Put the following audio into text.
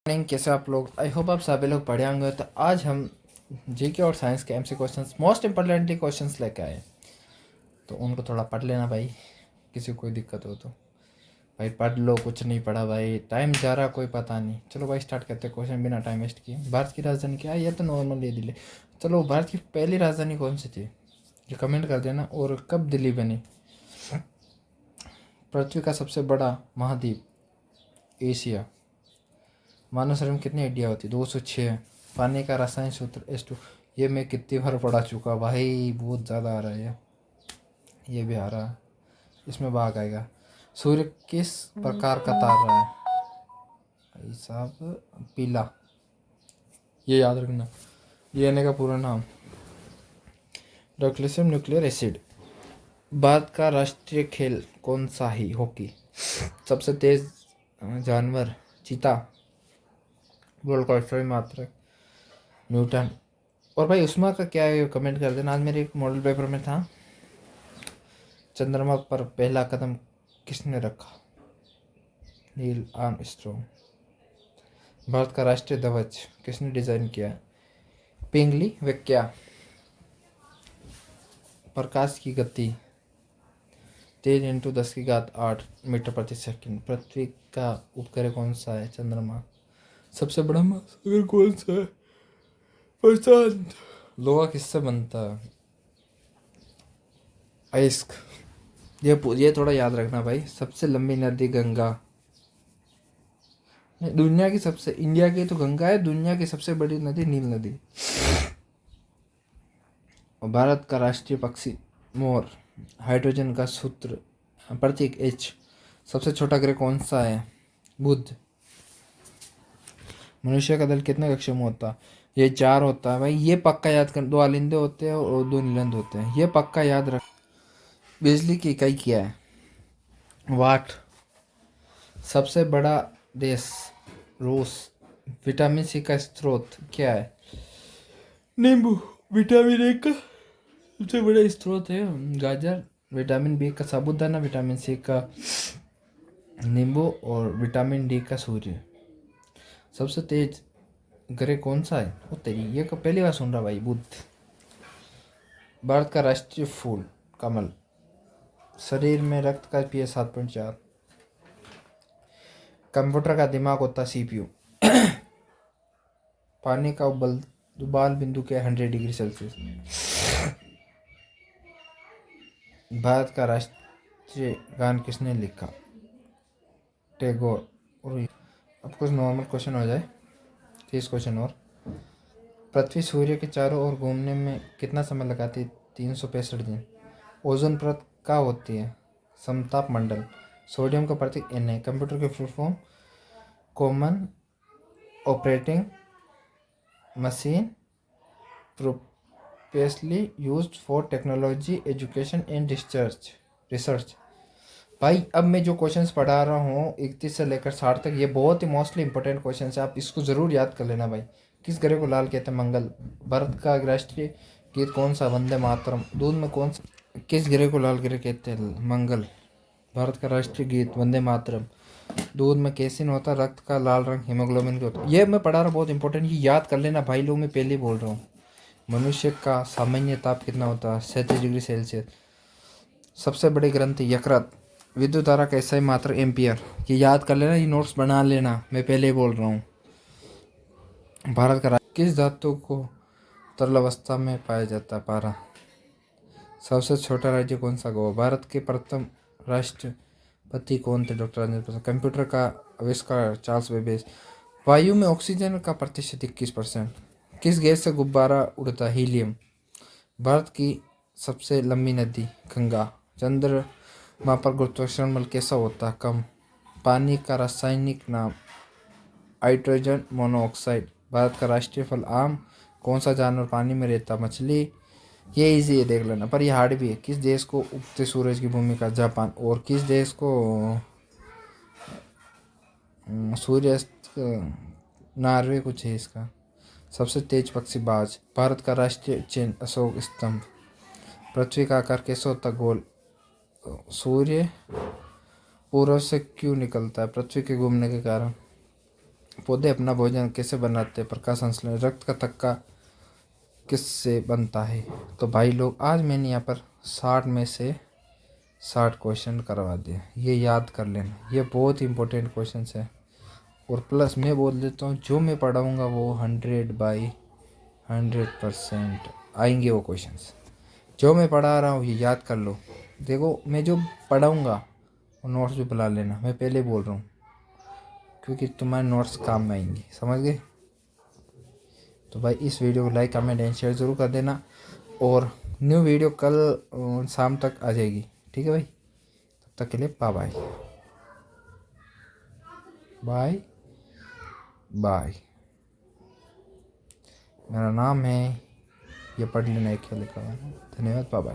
Morning, कैसे आप लोग। आई होप आप सभी लोग पढ़े होंगे। तो आज हम जीके और साइंस के MC questions, most importantly questions लेके आए। तो उनको थोड़ा पढ़ लेना भाई, किसी को कोई दिक्कत हो तो भाई पढ़ लो। कुछ नहीं पढ़ा भाई, टाइम जा रहा कोई पता नहीं। चलो भाई स्टार्ट करते हैं क्वेश्चन बिना टाइम वेस्ट किए। भारत की राजधानी क्या है? ये तो नॉर्मल ये दिल्ली। चलो, भारत की पहली राजधानी कौन सी थी ये कमेंट कर देना। और कब दिल्ली बनी? पृथ्वी का सबसे बड़ा महाद्वीप एशिया। मानव शरीर में कितनी हड्डियाँ होती? 206। पानी का रासायनिक सूत्र H2। ये मैं कितनी बार पढ़ा चुका भाई, बहुत ज़्यादा आ रहा है ये भी आ रहा है। इसमें भाग आएगा। सूर्य किस प्रकार का तारा है भाई साहब? पीला। ये याद रखना, ये आने का पूरा नाम। डॉक्लेशियम न्यूक्लियर एसिड। भारत का राष्ट्रीय खेल कौन सा ही? हॉकी। सबसे तेज जानवर चीता। गोल्ड कोलेस्ट्रॉल मात्रक न्यूटन। और भाई उस्मा का क्या है कमेंट कर देना। आज मेरे एक मॉडल पेपर में था, चंद्रमा पर पहला कदम किसने रखा? Neil Armstrong. भारत का राष्ट्रीय ध्वज किसने डिजाइन किया? पिंगली वेंकैया। प्रकाश की गति 10 × 10⁸ मीटर प्रति सेकंड। पृथ्वी का उपग्रह कौन सा है? चंद्रमा। सबसे बड़ा महासागर कौन सा है? प्रशांत। लोहा किससे बनता है? अयस्क। ये थोड़ा याद रखना भाई। सबसे लंबी नदी गंगा। दुनिया की सबसे, इंडिया की तो गंगा है, दुनिया की सबसे बड़ी नदी नील नदी। और भारत का राष्ट्रीय पक्षी मोर। हाइड्रोजन का सूत्र प्रतीक H। सबसे छोटा ग्रह कौन सा है? बुध। मनुष्य का दल कितने कक्षों में होता? ये 4 होता है भाई, ये पक्का याद कर। 2 आलिंदे होते हैं और 2 निलंद होते हैं, ये पक्का याद रख। बिजली की इकाई क्या है? वाट। सबसे बड़ा देश रूस। विटामिन सी का स्रोत क्या है? नींबू। विटामिन ए का सबसे बड़ा स्रोत है गाजर। विटामिन बी का साबुदाना। विटामिन सी का नींबू। और विटामिन डी का सूर्य। सबसे तेज ग्रह कौन सा है? वो तेरी, ये को पहली बार सुन रहा भाई, बुध। भारत का राष्ट्रीय फूल कमल। शरीर में रक्त का pH 7.4। कंप्यूटर का दिमाग होता CPU। पानी का उबाल बिंदु क्या है? 100 डिग्री सेल्सियस। भारत का राष्ट्रीय गान किसने लिखा? टैगोर। और अब कुछ नॉर्मल क्वेश्चन हो जाए, 30 क्वेश्चन और। पृथ्वी सूर्य के चारों ओर घूमने में कितना समय लगाती है? 365 दिन। ओजोन परत क्या होती है? समताप मंडल। सोडियम का प्रतीक Na है। कंप्यूटर के full form common operating machine purposely used for technology education and research. भाई अब मैं जो क्वेश्चंस पढ़ा रहा हूँ 31 से लेकर 60 तक, ये बहुत ही मोस्टली इंपॉर्टेंट क्वेश्चन है। आप इसको ज़रूर याद कर लेना भाई। किस ग्रह को लाल कहते हैं? मंगल। भारत का राष्ट्रीय गीत कौन सा? वंदे मातरम। दूध में कौन सा? किस ग्रह को लाल ग्रह कहते हैं? मंगल। भारत का राष्ट्रीय गीत वंदे मातरम। दूध में कैसिन होता है? रक्त का लाल रंग हीमोग्लोबिन का होता है। ये मैं पढ़ा रहा हूँ, बहुत इंपॉर्टेंट, ये याद कर लेना भाई लोग, मैं पहले ही बोल रहा हूँ। मनुष्य का सामान्य ताप कितना होता है? 37 डिग्री सेल्सियस। सबसे बड़ी ग्रंथि यकृत। विद्युत धारा का SI मात्रक एम्पियर। ये याद कर लेना, ये नोट्स बना लेना, मैं पहले ही बोल रहा हूँ। भारत का किस धातु को तरल अवस्था में पाया जाता है? पारा। सबसे छोटा राज्य कौन सा? गोवा। भारत के प्रथम राष्ट्रपति कौन थे? डॉक्टर राजेंद्र प्रसाद। कंप्यूटर का आविष्कार चार्ल्स बेबेज। वायु में ऑक्सीजन का प्रतिशत 21%। किस गैस से गुब्बारा उड़ता? हीलियम। भारत की सबसे लंबी नदी गंगा। चंद्रमा पर गुरुत्वाकर्षण बल कैसा होता है? कम। पानी का रासायनिक नाम हाइड्रोजन मोनोऑक्साइड। भारत का राष्ट्रीय फल आम। कौन सा जानवर पानी में रहता? मछली। ये इजी है, देख लेना, पर ये हार्ड भी है। किस देश को उगते सूरज की भूमि का? जापान। और किस देश को सूर्यास्त? नॉर्वे कुछ है इसका। सबसे तेज पक्षी बाज। भारत का राष्ट्रीय चिन्ह अशोक स्तंभ। पृथ्वी का आकार कैसे होता? गोल। सूर्य पूर्व से क्यों निकलता है? पृथ्वी के घूमने के कारण। पौधे अपना भोजन कैसे बनाते हैं? प्रकाश संश्लेषण। रक्त का थक्का किससे बनता है? तो भाई लोग आज मैंने यहाँ पर 60 में से 60 क्वेश्चन करवा दिए, ये याद कर लेना, ये बहुत इंपॉर्टेंट क्वेश्चन है। और प्लस मैं बोल देता हूँ जो मैं पढ़ाऊँगा वो 100/100% आएंगे वो क्वेश्चंस। जो मैं पढ़ा रहा हूँ ये याद कर लो। देखो मैं जो पढ़ाऊँगा वो नोट्स भी बुला लेना, मैं पहले बोल रहा हूँ, क्योंकि तुम्हारे नोट्स काम में आएंगे, समझ गए? तो भाई इस वीडियो को लाइक कमेंट एंड शेयर ज़रूर कर देना, और न्यू वीडियो कल शाम तक आ जाएगी, ठीक है भाई? तब तक के लिए बाय बाय बाय बाय। मेरा नाम है, ये पढ़ लेना, एक लिखा हुआ है। धन्यवाद, बाय बाय।